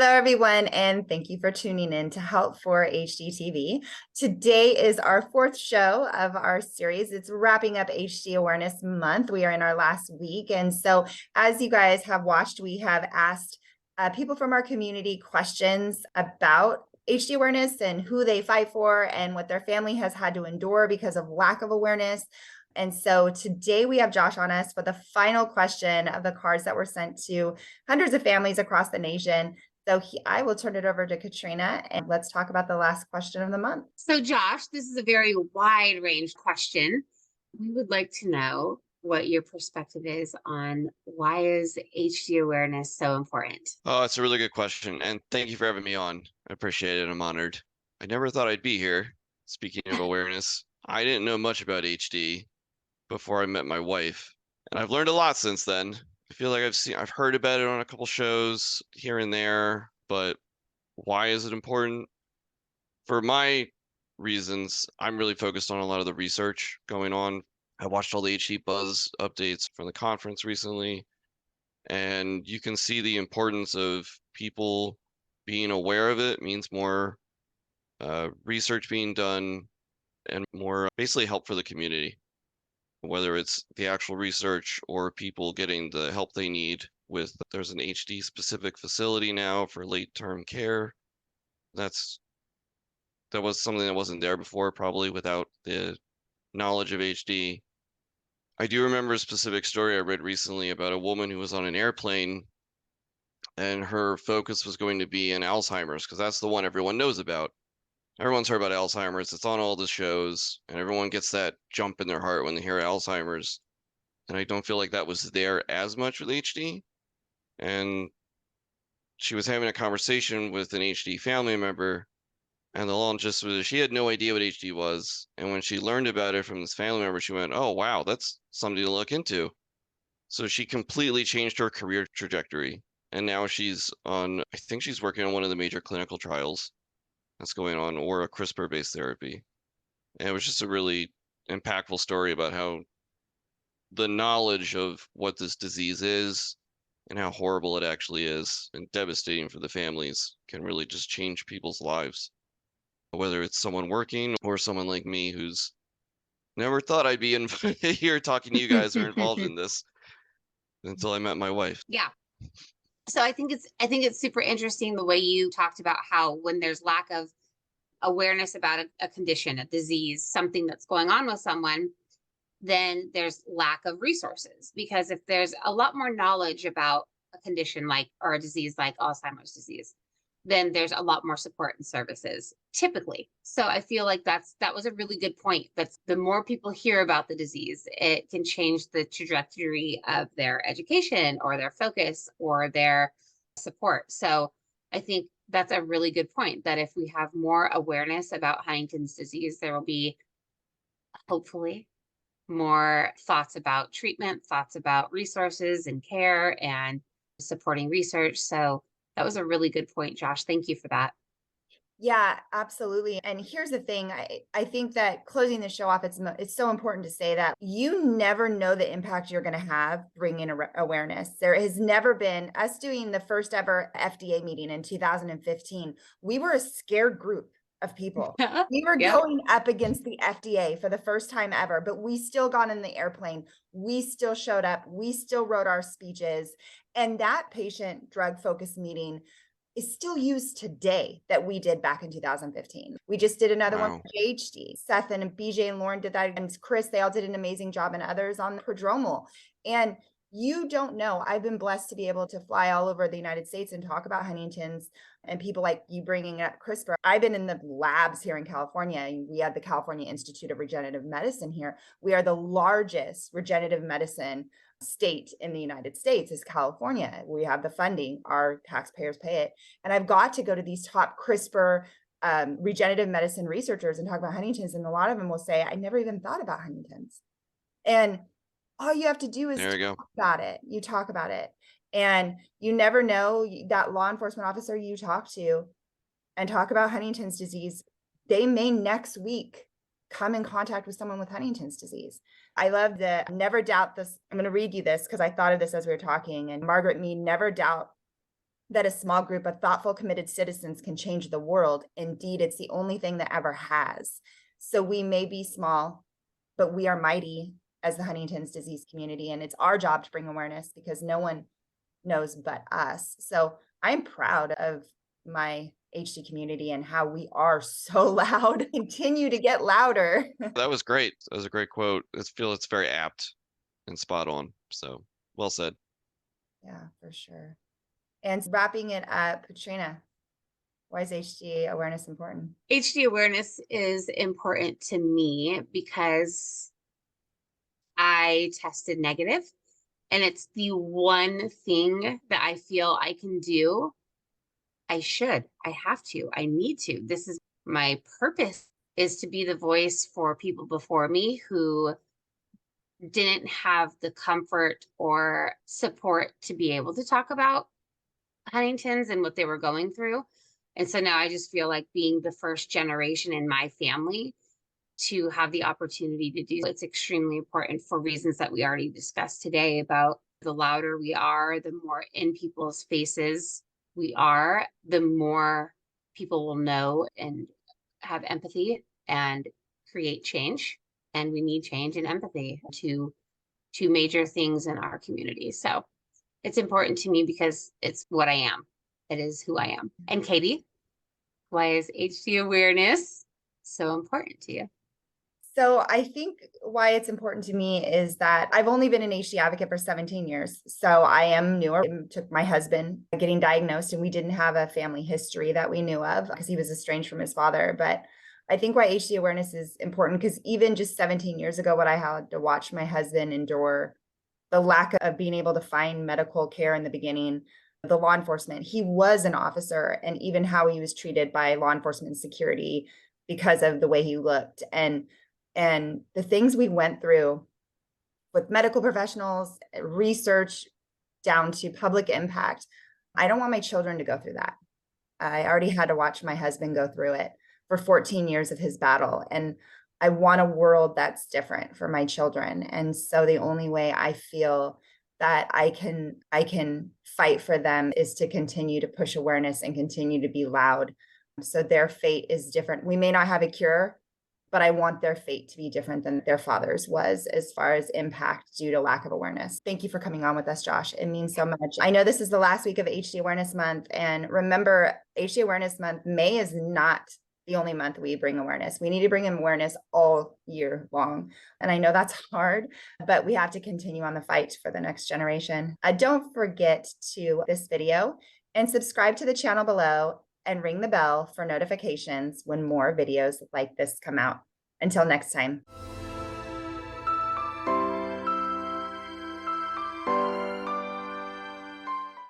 Hello, everyone, and thank you for tuning in to Help for HDTV. Today is our fourth show of our series. It's wrapping up HD Awareness Month. We are in our last week. And so, as you guys have watched, we have asked people from our community questions about HD awareness and who they fight for and what their family has had to endure because of lack of awareness. And so today we have Josh on us for the final question of the cards that were sent to hundreds of families across the nation. So I will turn it over to Katrina and let's talk about the last question of the month. So Josh, this is a very wide range question. We would like to know what your perspective is on why is HD awareness so important? Oh, it's a really good question. And thank you for having me on. I appreciate it. I'm honored. I never thought I'd be here. Speaking of awareness, I didn't know much about HD before I met my wife, and I've learned a lot since then. I feel like I've heard about it on a couple shows here and there, but why is it important? For my reasons, I'm really focused on a lot of the research going on. I watched all the HD Buzz updates from the conference recently, and you can see the importance of people being aware of it means more research being done and more basically help for the community, whether it's the actual research or people getting the help they need with there's an HD specific facility now for late term care. That was something that wasn't there before, probably without the knowledge of HD. I do remember a specific story I read recently about a woman who was on an airplane and her focus was going to be in Alzheimer's because that's the one everyone knows about. Everyone's heard about Alzheimer's. It's on all the shows, and everyone gets that jump in their heart when they hear Alzheimer's. And I don't feel like that was there as much with HD. And she was having a conversation with an HD family member, and the long gist was she had no idea what HD was. And when she learned about it from this family member, she went, "Oh, wow, that's something to look into." So she completely changed her career trajectory. And now I think she's working on one of the major clinical trials that's going on, or a CRISPR-based therapy. And it was just a really impactful story about how the knowledge of what this disease is and how horrible it actually is and devastating for the families can really just change people's lives. Whether it's someone working or someone like me who's never thought I'd be here talking to you guys or involved in this until I met my wife. Yeah. So I think it's super interesting the way you talked about how when there's lack of awareness about a condition, a disease, something that's going on with someone, then there's lack of resources. Because if there's a lot more knowledge about a condition like or a disease like Alzheimer's disease, then there's a lot more support and services typically. So I feel like that was a really good point. That the more people hear about the disease, it can change the trajectory of their education or their focus or their support. So I think that's a really good point, that if we have more awareness about Huntington's disease, there will be hopefully more thoughts about treatment, thoughts about resources and care and supporting research. So that was a really good point, Josh. Thank you for that. Yeah, absolutely. And here's the thing. I think that closing the show off, it's so important to say that you never know the impact you're going to have bringing awareness. There has never been us doing the first ever FDA meeting in 2015. We were a scared group of people. We were going up against the FDA for the first time ever, but we still got in the airplane. We still showed up. We still wrote our speeches. And that patient drug focus meeting is still used today that we did back in 2015. We just did another one for JHD. Seth and BJ and Lauren did that, and Chris, they all did an amazing job, and others on the prodromal. And you don't know, I've been blessed to be able to fly all over the United States and talk about Huntington's, and people like you bringing up CRISPR. I've been in the labs here in California. We have the California Institute of Regenerative Medicine here. We are the largest regenerative medicine state in the United States is California. We have the funding, our taxpayers pay it. And I've got to go to these top CRISPR regenerative medicine researchers and talk about Huntington's. And a lot of them will say, I never even thought about Huntington's. And all you have to do is talk about it. You talk about it. And you never know that law enforcement officer you talk to and talk about Huntington's disease, they may next week come in contact with someone with Huntington's disease. I love the never doubt this. I'm going to read you this because I thought of this as we were talking. And Margaret Mead, never doubt that a small group of thoughtful, committed citizens can change the world. Indeed, it's the only thing that ever has. So we may be small, but we are mighty as the Huntington's disease community. And it's our job to bring awareness because no one knows but us. So I'm proud of my HD community and how we are so loud, continue to get louder. That was great. That was a great quote. I feel it's very apt and spot on. So well said. Yeah, for sure. And wrapping it up, Katrina, why is HD awareness important? HD awareness is important to me because I tested negative, and it's the one thing that I feel I can do. I have to, I need to. This is my purpose, is to be the voice for people before me who didn't have the comfort or support to be able to talk about Huntington's and what they were going through. And so now I just feel like being the first generation in my family to have the opportunity to do it's extremely important for reasons that we already discussed today about the louder we are, the more in people's faces we are, the more people will know and have empathy and create change. And we need change and empathy to major things in our community. So it's important to me because it's what I am. It is who I am. And Katie, why is HD awareness so important to you? So I think why it's important to me is that I've only been an HD advocate for 17 years. So I am newer. It took my husband getting diagnosed, and we didn't have a family history that we knew of because he was estranged from his father. But I think why HD awareness is important because even just 17 years ago, what I had to watch my husband endure, the lack of being able to find medical care in the beginning, the law enforcement, he was an officer, and even how he was treated by law enforcement security because of the way he looked. And the things we went through with medical professionals, research down to public impact, I don't want my children to go through that. I already had to watch my husband go through it for 14 years of his battle. And I want a world that's different for my children. And so the only way I feel that I can fight for them is to continue to push awareness and continue to be loud. So their fate is different. We may not have a cure, but I want their fate to be different than their father's was as far as impact due to lack of awareness. Thank you for coming on with us, Josh. It means so much. I know this is the last week of HD Awareness Month. And remember, HD Awareness Month, May is not the only month we bring awareness. We need to bring awareness all year long. And I know that's hard, but we have to continue on the fight for the next generation. Don't forget to this video and subscribe to the channel below and ring the bell for notifications when more videos like this come out. Until next time.